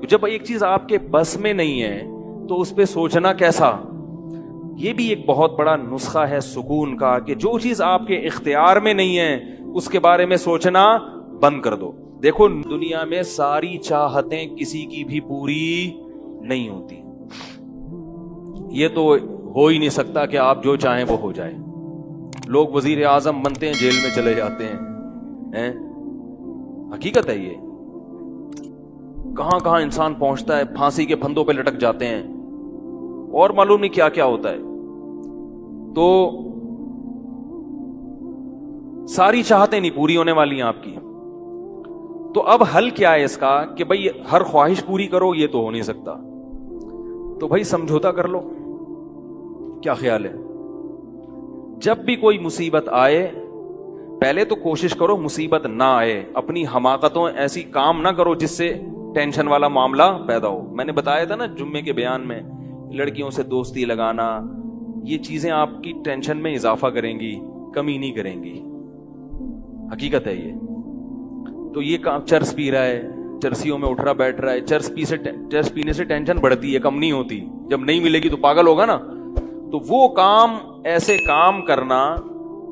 تو جب ایک چیز آپ کے بس میں نہیں ہے تو اس پہ سوچنا کیسا؟ یہ بھی ایک بہت بڑا نسخہ ہے سکون کا کہ جو چیز آپ کے اختیار میں نہیں ہے اس کے بارے میں سوچنا بند کر دو. دیکھو دنیا میں ساری چاہتیں کسی کی بھی پوری نہیں ہوتی. یہ تو ہو ہی نہیں سکتا کہ آپ جو چاہیں وہ ہو جائے. لوگ وزیر اعظم بنتے ہیں جیل میں چلے جاتے ہیں. حقیقت ہے یہ. کہاں کہاں انسان پہنچتا ہے, پھانسی کے پھندوں پہ لٹک جاتے ہیں اور معلوم نہیں کیا کیا ہوتا ہے. تو ساری چاہتیں نہیں پوری ہونے والی ہیں آپ کی. تو اب حل کیا ہے اس کا کہ بھئی ہر خواہش پوری کرو, یہ تو ہو نہیں سکتا. تو بھئی سمجھوتا کر لو. کیا خیال ہے؟ جب بھی کوئی مصیبت آئے پہلے تو کوشش کرو مصیبت نہ آئے. اپنی حماقتوں ایسی کام نہ کرو جس سے ٹینشن والا معاملہ پیدا ہو. میں نے بتایا تھا نا جمعے کے بیان میں, لڑکیوں سے دوستی لگانا, یہ چیزیں آپ کی ٹینشن میں اضافہ کریں گی, کمی نہیں کریں گی. حقیقت ہے یہ. تو یہ کام چرس پی رہا ہے, چرسیوں میں اٹھ رہا بیٹھ رہا ہے, چرس پینے سے ٹینشن بڑھتی ہے, کم نہیں ہوتی. جب نہیں ملے گی تو پاگل ہوگا نا. تو وہ کام, ایسے کام کرنا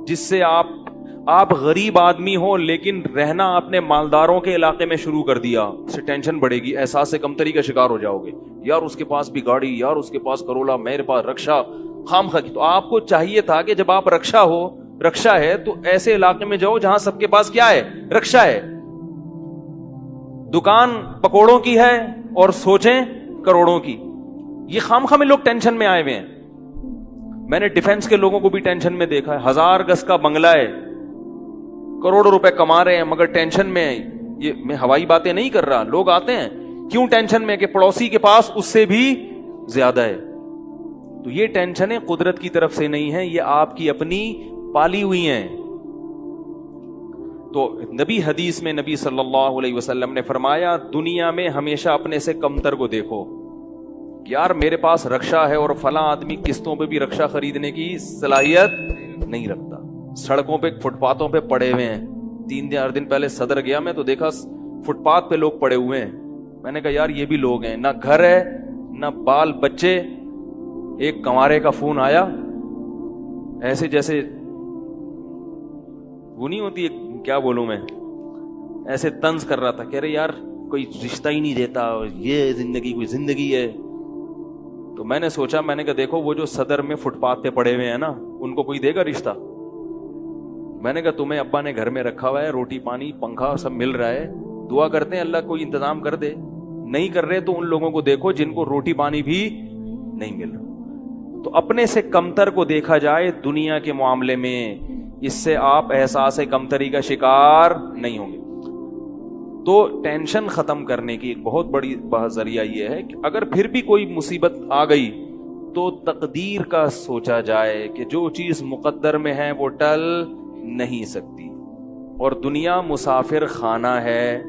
جس سے آپ غریب آدمی ہو لیکن رہنا اپنے مالداروں کے علاقے میں شروع کر دیا, اس سے ٹینشن بڑھے گی, احساس کمتری کا شکار ہو جاؤ گے. یار اس کے پاس بھی گاڑی, یار اس کے پاس کرولا, میرے پاس رکشا, خام خا. تو آپ کو چاہیے تھا کہ جب آپ رکشا ہے تو ایسے علاقے میں جاؤ جہاں سب کے پاس کیا ہے, رکشا ہے. دکان پکوڑوں کی ہے اور سوچیں کروڑوں کی. یہ خام خا میں لوگ ٹینشن میں آئے ہوئے ہیں. میں نے ڈیفنس کے لوگوں کو بھی ٹینشن میں دیکھا ہے. 1000 گز کا بنگلہ ہے, کروڑوں روپے کما رہے ہیں مگر ٹینشن میں. یہ میں ہوائی باتیں نہیں کر رہا. لوگ آتے ہیں کیوں ٹینشن میں کہ پڑوسی کے پاس اس سے بھی زیادہ ہے. تو یہ ٹینشنیں قدرت کی طرف سے نہیں ہیں, یہ آپ کی اپنی پالی ہوئی ہیں. تو نبی حدیث میں نبی صلی اللہ علیہ وسلم نے فرمایا دنیا میں ہمیشہ اپنے سے کمتر کو دیکھو. یار میرے پاس رکشا ہے اور فلاں آدمی قسطوں پہ بھی رکشا خریدنے کی صلاحیت نہیں رکھتا. سڑکوں پہ فٹ پاتھوں پہ پڑے ہوئے ہیں. 3 دن پہلے صدر گیا میں تو دیکھا فٹ پاتھ پہ لوگ پڑے ہوئے ہیں. میں نے کہا یار یہ بھی لوگ ہیں, نہ گھر ہے نہ بال بچے. ایک کنوارے کا فون آیا, ایسے جیسے وہ نہیں ہوتی, کیا بولوں میں, ایسے طنز کر رہا تھا. کہہ رہے یار کوئی رشتہ ہی نہیں دیتا, یہ زندگی کوئی زندگی ہے. تو میں نے سوچا, میں نے کہا دیکھو وہ جو صدر میں فٹ پاتھ پہ پڑے ہوئے ہیں نا, ان کو کوئی دے گا رشتہ؟ میں نے کہا تمہیں ابا نے گھر میں رکھا ہوا ہے, روٹی پانی پنکھا سب مل رہا ہے, دعا کرتے ہیں اللہ کوئی انتظام کر دے. نہیں کر رہے تو ان لوگوں کو دیکھو جن کو روٹی پانی بھی نہیں مل رہا. تو اپنے سے کمتر کو دیکھا جائے دنیا کے معاملے میں, اس سے آپ احساس کمتری کا شکار نہیں ہوں گے. تو ٹینشن ختم کرنے کی ایک بہت بڑی ذریعہ یہ ہے کہ اگر پھر بھی کوئی مصیبت آ گئی تو تقدیر کا سوچا جائے کہ جو چیز مقدر میں ہے وہ ٹل نہیں سکتی. اور دنیا مسافر خانہ ہے,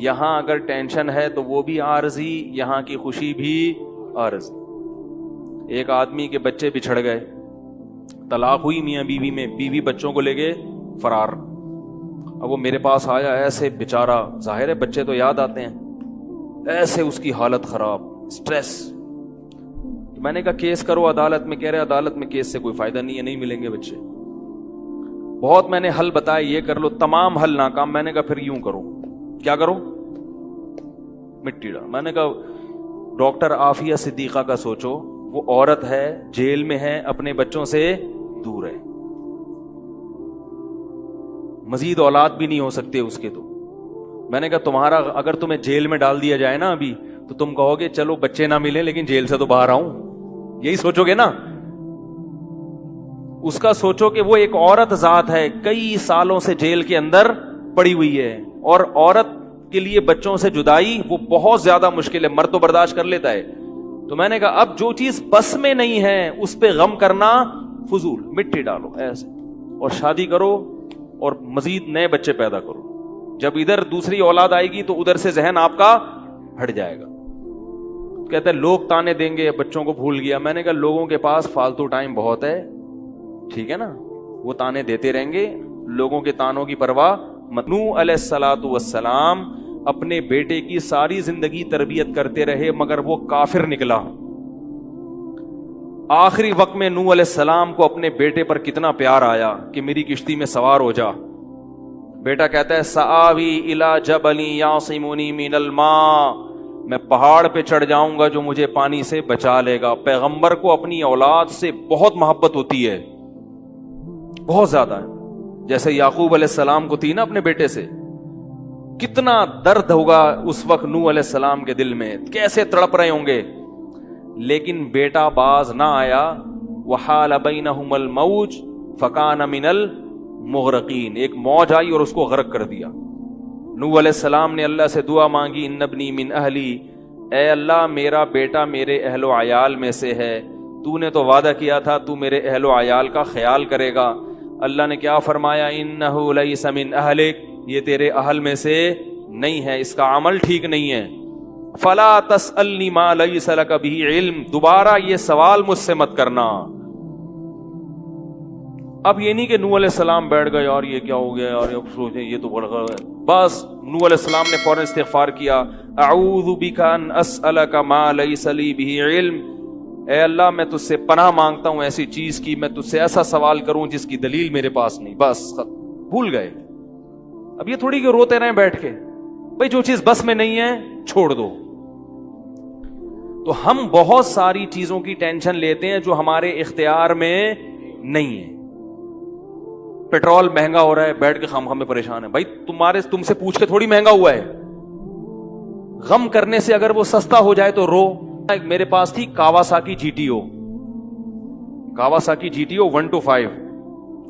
یہاں اگر ٹینشن ہے تو وہ بھی عارضی, یہاں کی خوشی بھی عارضی. ایک آدمی کے بچے بچھڑ گئے, طلاق ہوئی میاں بیوی میں, بیوی بچوں کو لے کے فرار. اب وہ میرے پاس آیا, ایسے بیچارہ, ظاہر ہے بچے تو یاد آتے ہیں, ایسے اس کی حالت خراب, سٹریس. تو میں نے کہا کیس کرو عدالت میں. کہہ رہے عدالت میں کیس سے کوئی فائدہ نہیں ہے, نہیں ملیں گے بچے. بہت میں نے حل بتایا, یہ کر لو, تمام حل ناکام. میں نے کہا پھر یوں کرو. کیا کرو؟ مٹی ڈال. میں نے کہا ڈاکٹر عافیہ صدیقہ کا سوچو, وہ عورت ہے, جیل میں ہے, اپنے بچوں سے دور ہے, مزید اولاد بھی نہیں ہو سکتے اس کے. تو میں نے کہا تمہارا اگر تمہیں جیل میں ڈال دیا جائے نا ابھی, تو تم کہو گے چلو بچے نہ ملے لیکن جیل سے تو باہر آؤں, یہی سوچو گے نا. اس کا سوچو کہ وہ ایک عورت ذات ہے, کئی سالوں سے جیل کے اندر پڑی ہوئی ہے, اور عورت کے لیے بچوں سے جدائی وہ بہت زیادہ مشکل ہے. مرد تو برداشت کر لیتا ہے. تو میں نے کہا اب جو چیز بس میں نہیں ہے اس پہ غم کرنا فضول, مٹی ڈالو ایسے, اور شادی کرو اور مزید نئے بچے پیدا کرو. جب ادھر دوسری اولاد آئے گی تو ادھر سے ذہن آپ کا ہٹ جائے گا. کہتے ہیں لوگ تانے دیں گے, بچوں کو بھول گیا. میں نے کہا لوگوں کے پاس فالتو ٹائم بہت ہے, ٹھیک ہے نا, وہ تانے دیتے رہیں گے, لوگوں کے تانوں کی پرواہ مت. نوح علیہ الصلوۃ والسلام اپنے بیٹے کی ساری زندگی تربیت کرتے رہے مگر وہ کافر نکلا. آخری وقت میں نوح علیہ السلام کو اپنے بیٹے پر کتنا پیار آیا کہ میری کشتی میں سوار ہو جا. بیٹا کہتا ہے سآوی الی جبل یعصمنی من الماء, میں پہاڑ پہ چڑھ جاؤں گا جو مجھے پانی سے بچا لے گا. پیغمبر کو اپنی اولاد سے بہت محبت ہوتی ہے, بہت زیادہ ہے, جیسے یعقوب علیہ السلام کو تھی نا اپنے بیٹے سے. کتنا درد ہوگا اس وقت نوح علیہ السلام کے دل میں, کیسے تڑپ رہے ہوں گے. لیکن بیٹا باز نہ آیا. وحال بینہم الموج فکان من المغرقین, ایک موج آئی اور اس کو غرق کر دیا. نوح علیہ السلام نے اللہ سے دعا مانگی, ان ابنی من اہلی, اے اللہ میرا بیٹا میرے اہل و عیال میں سے ہے, تو نے تو وعدہ کیا تھا تو میرے اہل و عیال کا خیال کرے گا. اللہ نے کیا فرمایا, انہ لیس من اہلک, یہ تیرے اہل میں سے نہیں ہے, اس کا عمل ٹھیک نہیں ہے. فلا تسألنی ما لیس لک بہ علم, دوبارہ یہ سوال مجھ سے مت کرنا. اب یہ نہیں کہ نوح علیہ السلام بیٹھ گئے اور یہ کیا ہو گیا اور سوچیں یہ تو بڑھ گئے, بس نوح علیہ السلام نے فوراً استغفار کیا. اعوذ بک ان اسألک ما لیس لی بہ علم, اے اللہ میں تجھ سے پناہ مانگتا ہوں ایسی چیز کی, میں تجھ سے ایسا سوال کروں جس کی دلیل میرے پاس نہیں. بس بھول گئے. اب یہ تھوڑی کہ روتے رہیں بیٹھ کے, بھئی جو چیز بس میں نہیں ہے چھوڑ دو. تو ہم بہت ساری چیزوں کی ٹینشن لیتے ہیں جو ہمارے اختیار میں نہیں ہے. پیٹرول مہنگا ہو رہا ہے, بیٹھ کے خام میں پریشان ہے. بھائی تم سے پوچھ کے تھوڑی مہنگا ہوا ہے. غم کرنے سے اگر وہ سستا ہو جائے تو رو. میرے پاس تھی Kawasaki G T O, Kawasaki G T O 125.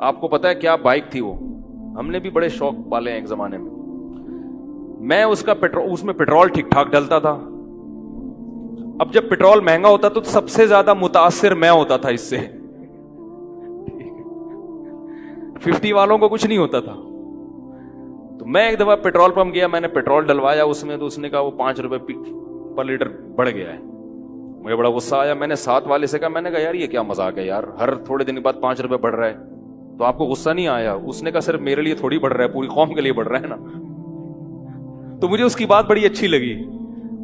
آپ کو پتا ہے کیا بائک تھی وہ, ہم نے بھی بڑے شوق پالے ہیں ایک زمانے میں. میں اس میں پیٹرول ٹھیک ٹھاک ڈلتا تھا. اب جب پیٹرول مہنگا ہوتا تو سب سے زیادہ متاثر میں ہوتا تھا اس سے. 50 والوں کو کچھ نہیں ہوتا تھا. تو میں ایک دفعہ پیٹرول پمپ گیا, میں نے پیٹرول ڈلوایا اس میں, تو اس نے کہا وہ 5 روپے پر لیٹر بڑھ گیا ہے. مجھے بڑا غصہ آیا. میں نے ساتھ والے سے کہا, میں نے کہا یار یہ کیا مذاق ہے یار, ہر تھوڑے دن کے بعد 5 روپے بڑھ رہا ہے, تو آپ کو غصہ نہیں آیا؟ اس نے کہا صرف میرے لیے تھوڑی بڑھ رہا ہے, پوری قوم کے لیے بڑھ رہا ہے نا. تو مجھے اس کی بات بڑی اچھی لگی.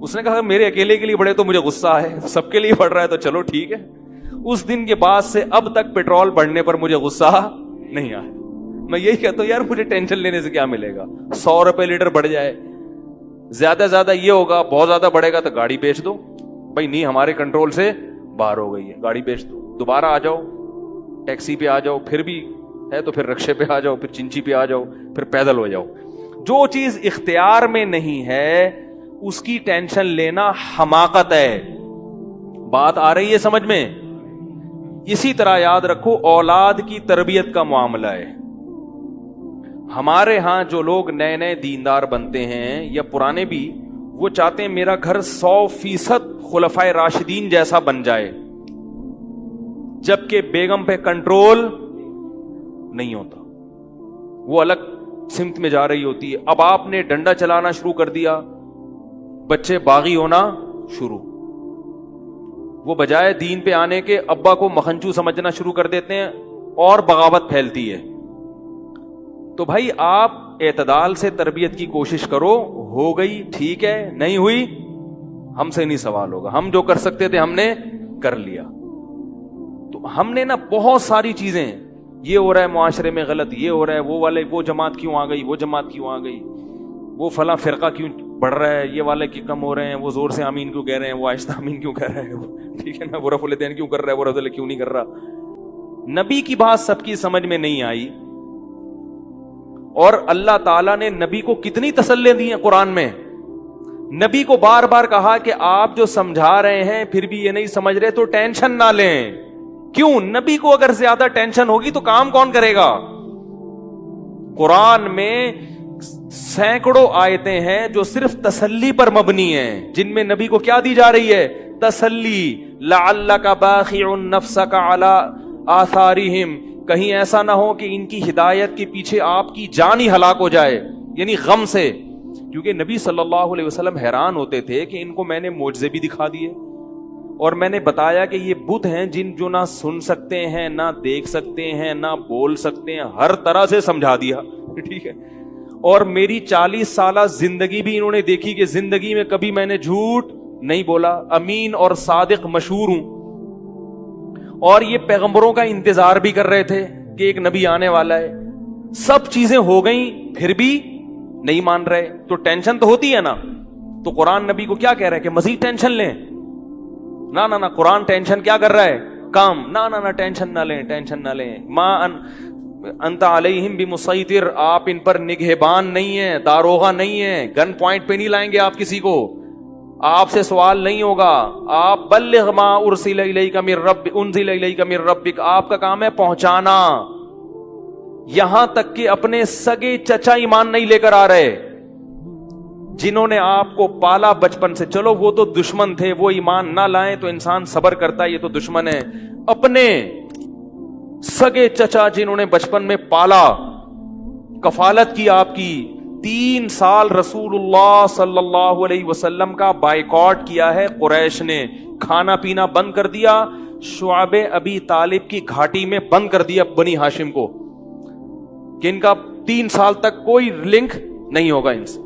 اس نے کہا میرے اکیلے کے لیے بڑھے تو مجھے غصہ ہے, سب کے لیے بڑھ رہا ہے تو چلو ٹھیک ہے. اس دن کے بعد سے اب تک پیٹرول بڑھنے پر مجھے غصہ نہیں آیا. میں یہی کہتا ہوں یار مجھے ٹینشن لینے سے کیا ملے گا, 100 روپے لیٹر بڑھ جائے, زیادہ زیادہ یہ ہوگا, بہت زیادہ بڑھے گا تو گاڑی بیچ دو. بھائی نہیں ہمارے کنٹرول سے باہر ہو گئی ہے, گاڑی بیچ دو, دوبارہ آ جاؤ, ٹیکسی پہ آ جاؤ, پھر بھی ہے تو پھر رکشے پہ آ جاؤ, پھر چنچی پہ آ جاؤ, پھر پیدل ہو جاؤ. جو چیز اختیار میں نہیں ہے اس کی ٹینشن لینا حماقت ہے. بات آ رہی ہے سمجھ میں؟ اسی طرح یاد رکھو اولاد کی تربیت کا معاملہ ہے. ہمارے ہاں جو لوگ نئے نئے دیندار بنتے ہیں یا پرانے بھی, وہ چاہتے ہیں میرا گھر 100% خلفائے راشدین جیسا بن جائے, جبکہ بیگم پہ کنٹرول نہیں ہوتا, وہ الگ سمت میں جا رہی ہوتی ہے. اب آپ نے ڈنڈا چلانا شروع کر دیا, بچے باغی ہونا شروع, وہ بجائے دین پہ آنے کے ابا کو مکھنچو سمجھنا شروع کر دیتے ہیں اور بغاوت پھیلتی ہے. تو بھائی آپ اعتدال سے تربیت کی کوشش کرو, ہو گئی ٹھیک ہے, نہیں ہوئی ہم سے نہیں سوال ہوگا, ہم جو کر سکتے تھے ہم نے کر لیا. تو ہم نے نا بہت ساری چیزیں, یہ ہو رہا ہے معاشرے میں غلط, یہ ہو رہا ہے, وہ والے وہ جماعت کیوں آ گئی, وہ جماعت کیوں آ گئی, وہ فلاں فرقہ کیوں بڑھ رہا ہے, یہ والے کی کم ہو رہے ہیں, وہ زور سے آمین کیوں کہہ رہے ہیں, وہ آہستہ آمین کیوں کہہ رہے ہیں, ٹھیک ہے نا, وہ رفع الیدین کیوں کر رہا ہے, وہ رفع کیوں نہیں کر رہا. نبی کی بات سب کی سمجھ میں نہیں آئی, اور اللہ تعالیٰ نے نبی کو کتنی تسلی دی ہیں قرآن میں. نبی کو بار بار کہا کہ آپ جو سمجھا رہے ہیں پھر بھی یہ نہیں سمجھ رہے تو ٹینشن نہ لیں. کیوں؟ نبی کو اگر زیادہ ٹینشن ہوگی تو کام کون کرے گا؟ قرآن میں سینکڑوں آیتیں ہیں جو صرف تسلی پر مبنی ہیں, جن میں نبی کو کیا دی جا رہی ہے؟ تسلی. لعلک باخع نفسک علی آثارہم, کہیں ایسا نہ ہو کہ ان کی ہدایت کے پیچھے آپ کی جان ہی ہلاک ہو جائے, یعنی غم سے. کیونکہ نبی صلی اللہ علیہ وسلم حیران ہوتے تھے کہ ان کو میں نے معجزے بھی دکھا دیے, اور میں نے بتایا کہ یہ بت ہیں جن جو نہ سن سکتے ہیں, نہ دیکھ سکتے ہیں, نہ بول سکتے ہیں, ہر طرح سے سمجھا دیا, ٹھیک ہے. اور میری 40 سالہ زندگی بھی انہوں نے دیکھی کہ زندگی میں کبھی میں نے جھوٹ نہیں بولا، امین اور صادق مشہور ہوں. اور یہ پیغمبروں کا انتظار بھی کر رہے تھے کہ ایک نبی آنے والا ہے. سب چیزیں ہو گئیں پھر بھی نہیں مان رہے، تو ٹینشن تو ہوتی ہے نا. تو قرآن نبی کو کیا کہہ رہا ہے کہ مزید ٹینشن لیں؟ نہ قرآن ٹینشن کیا کر رہا ہے؟ کام. نہ ٹینشن نہ لیں، ٹینشن نہ لیں. انت علیہم بمسیطر، آپ ان پر نگہبان نہیں ہیں، داروغہ نہیں ہیں، گن پوائنٹ پہ نہیں لائیں گے آپ کسی کو، آپ سے سوال نہیں ہوگا. آپ بلغ ما ارسل الیک من ربک، آپ کا کام ہے پہنچانا. یہاں تک کہ اپنے سگے چچا ایمان نہیں لے کر آ رہے، جنہوں نے آپ کو پالا بچپن سے. چلو وہ تو دشمن تھے، وہ ایمان نہ لائیں تو انسان صبر کرتا ہے، یہ تو دشمن ہے. اپنے سگے چچا جنہوں نے بچپن میں پالا، کفالت کی آپ کی، 3 سال رسول اللہ صلی اللہ علیہ وسلم کا بائیکاٹ کیا ہے قریش نے، کھانا پینا بند کر دیا، شعب ابی طالب کی گھاٹی میں بند کر دیا بنی ہاشم کو، کہ ان کا 3 سال تک کوئی لنک نہیں ہوگا ان سے،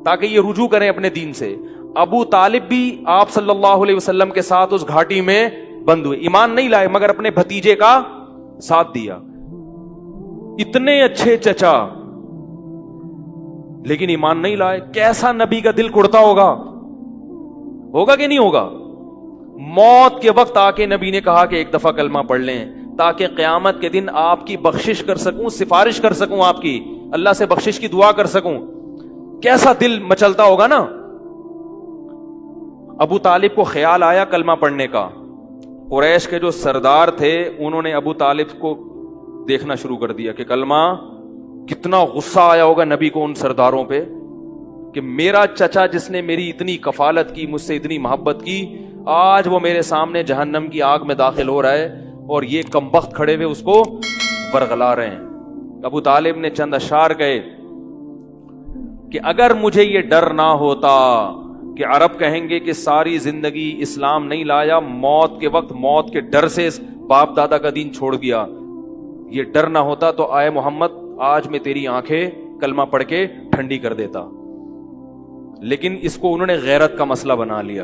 تاکہ یہ رجوع کریں اپنے دین سے. ابو طالب بھی آپ صلی اللہ علیہ وسلم کے ساتھ اس گھاٹی میں بند ہوئے، ایمان نہیں لائے مگر اپنے بھتیجے کا ساتھ دیا. اتنے اچھے چچا لیکن ایمان نہیں لائے. کیسا نبی کا دل کڑتا ہوگا کہ نہیں ہوگا؟ موت کے وقت آ کے نبی نے کہا کہ ایک دفعہ کلمہ پڑھ لیں تاکہ قیامت کے دن آپ کی بخشش کر سکوں، سفارش کر سکوں، آپ کی اللہ سے بخشش کی دعا کر سکوں. کیسا دل مچلتا ہوگا نا. ابو طالب کو خیال آیا کلمہ پڑھنے کا. قریش کے جو سردار تھے انہوں نے ابو طالب کو دیکھنا شروع کر دیا کہ کلمہ، کتنا غصہ آیا ہوگا نبی کو ان سرداروں پہ کہ میرا چچا جس نے میری اتنی کفالت کی، مجھ سے اتنی محبت کی، آج وہ میرے سامنے جہنم کی آگ میں داخل ہو رہا ہے اور یہ کمبخت کھڑے ہوئے اس کو ورغلا رہے ہیں. ابو طالب نے چند اشعار کہے کہ اگر مجھے یہ ڈر نہ ہوتا کہ عرب کہیں گے کہ ساری زندگی اسلام نہیں لایا، موت کے وقت موت کے ڈر سے باپ دادا کا دین چھوڑ گیا، یہ ڈر نہ ہوتا تو آئے محمد آج میں تیری آنکھیں کلمہ پڑھ کے ٹھنڈی کر دیتا. لیکن اس کو انہوں نے غیرت کا مسئلہ بنا لیا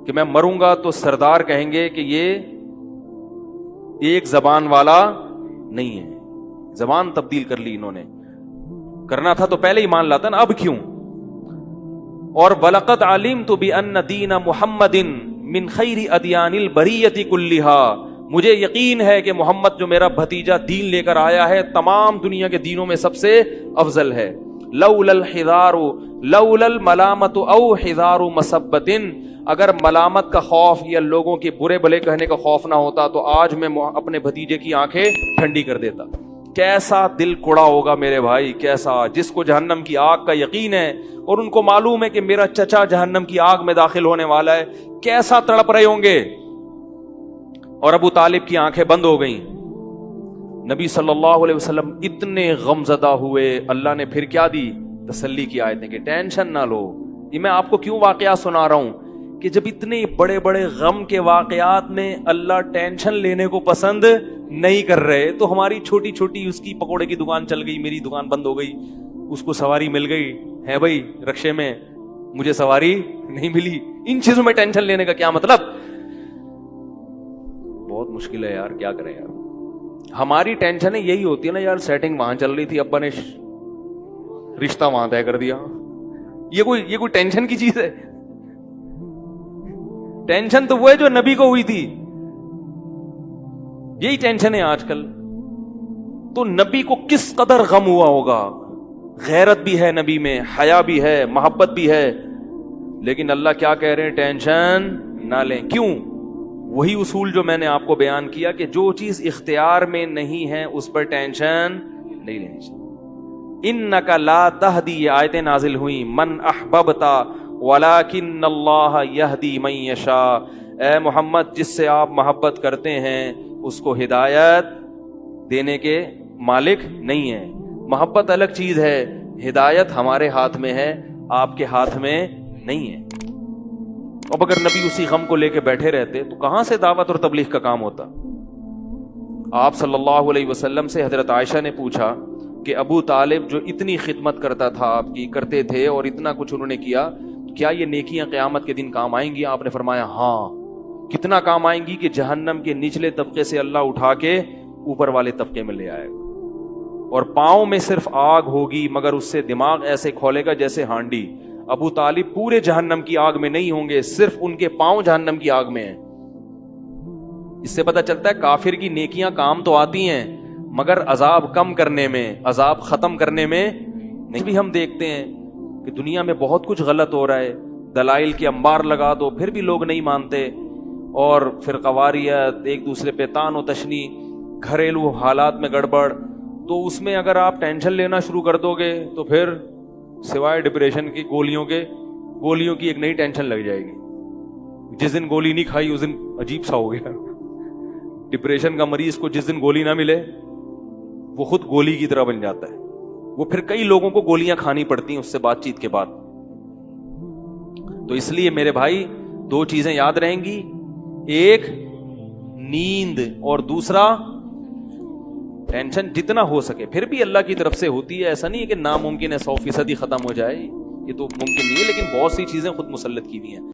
کہ میں مروں گا تو سردار کہیں گے کہ یہ ایک زبان والا نہیں ہے. زبان تبدیل کر لی انہوں نے. کرنا تھا تو پہلے ایمان لاتا نا، اب کیوں؟ اور وَلَقَدْ عَلِمْتُ بِأَنَّ دِينَ مُحَمَّدٍ مِّن خَيْرِ أَدْيَانِ الْبَرِيَّةِ كُلِّهَا، مجھے یقین ہے کہ محمد جو میرا بھتیجا دین لے کر آیا ہے تمام دنیا کے دینوں میں سب سے افضل ہے. لَوْلَا الْحِذَارُ لَوْلَا الْمَلَامَةُ أَوْ حِذَارُ مَصَبَّةٍ، اگر ملامت کا خوف یا لوگوں کے برے بھلے کہنے کا خوف نہ ہوتا تو آج میں اپنے بھتیجے کی آنکھیں ٹھنڈی کر دیتا. کیسا دل کوڑا ہوگا میرے بھائی، کیسا، جس کو جہنم کی آگ کا یقین ہے اور ان کو معلوم ہے کہ میرا چچا جہنم کی آگ میں داخل ہونے والا ہے، کیسا تڑپ رہے ہوں گے. اور ابو طالب کی آنکھیں بند ہو گئیں. نبی صلی اللہ علیہ وسلم اتنے غم زدہ ہوئے. اللہ نے پھر کیا دی؟ تسلی کی آیتیں کہ ٹینشن نہ لو. یہ میں آپ کو کیوں واقعات سنا رہا ہوں کہ جب اتنے بڑے بڑے غم کے واقعات میں اللہ ٹینشن لینے کو پسند نہیں کر رہے تو ہماری چھوٹی چھوٹی، اس کی پکوڑے کی دکان چل گئی، میری دکان بند ہو گئی، اس کو سواری مل گئی ہے بھائی رکشے میں، مجھے سواری نہیں ملی، ان چیزوں میں ٹینشن لینے کا کیا مطلب؟ بہت مشکل ہے یار، کیا کریں یار. ہماری ٹینشن یہی ہوتی ہے نا یار، سیٹنگ وہاں چل رہی تھی، ابا نے رشتہ وہاں طے کر دیا. یہ کوئی ٹینشن کی چیز ہے؟ ٹینشن تو وہ ہے جو نبی کو ہوئی تھی. یہی ٹینشن ہے آج کل. تو نبی کو کس قدر غم ہوا ہوگا. غیرت بھی ہے نبی میں، حیا بھی ہے، محبت بھی ہے، لیکن اللہ کیا کہہ رہے ہیں؟ ٹینشن نہ لیں. کیوں؟ وہی اصول جو میں نے آپ کو بیان کیا کہ جو چیز اختیار میں نہیں ہے اس پر ٹینشن نہیں لینی چاہیے. انک لا تہدی، یہ آیتیں نازل ہوئیں، من احببت ولکن اللہ یہدی من یشاء. اے محمد، جس سے آپ محبت کرتے ہیں اس کو ہدایت دینے کے مالک نہیں ہے. محبت الگ چیز ہے، ہدایت ہمارے ہاتھ میں ہے، آپ کے ہاتھ میں نہیں ہے. اب اگر نبی اسی غم کو لے کے بیٹھے رہتے تو کہاں سے دعوت اور تبلیغ کا کام ہوتا؟ آپ صلی اللہ علیہ وسلم سے حضرت عائشہ نے پوچھا کہ ابو طالب جو اتنی خدمت کرتا تھا آپ کی، کرتے تھے اور اتنا کچھ انہوں نے کیا، کیا یہ نیکیاں قیامت کے دن کام آئیں گی؟ آپ نے فرمایا ہاں۔ کتنا کام آئیں گی کہ جہنم کے نچلے طبقے سے اللہ اٹھا کے اوپر والے طبقے میں لے آئے گا، اور پاؤں میں صرف آگ ہوگی مگر اس سے دماغ ایسے کھولے گا جیسے ہانڈی۔ ابو طالب پورے جہنم کی آگ میں نہیں ہوں گے، صرف ان کے پاؤں جہنم کی آگ میں ہیں۔ اس سے پتہ چلتا ہے کافر کی نیکیاں کام تو آتی ہیں مگر عذاب کم کرنے میں، عذاب ختم کرنے میں نہیں۔ بھی ہم دیکھتے ہیں کہ دنیا میں بہت کچھ غلط ہو رہا ہے، دلائل کے انبار لگا دو پھر بھی لوگ نہیں مانتے، اور فرقواریت، ایک دوسرے پہ تان و تشنی، گھریلو حالات میں گڑبڑ، تو اس میں اگر آپ ٹینشن لینا شروع کر دو گے تو پھر سوائے ڈپریشن کی گولیوں کی ایک نئی ٹینشن لگ جائے گی۔ جس دن گولی نہیں کھائی اس دن عجیب سا ہو گیا۔ ڈپریشن کا مریض کو جس دن گولی نہ ملے وہ خود گولی کی طرح بن جاتا ہے، وہ پھر کئی لوگوں کو گولیاں کھانی پڑتی ہیں اس سے بات چیت کے بعد۔ تو اس لیے میرے بھائی دو چیزیں یاد رہیں گی، ایک نیند اور دوسرا ٹینشن جتنا ہو سکے، پھر بھی اللہ کی طرف سے ہوتی ہے، ایسا نہیں ہے کہ ناممکن ہے 100% ہی ختم ہو جائے، یہ تو ممکن نہیں ہے، لیکن بہت سی چیزیں خود مسلط کی ہوئی ہیں۔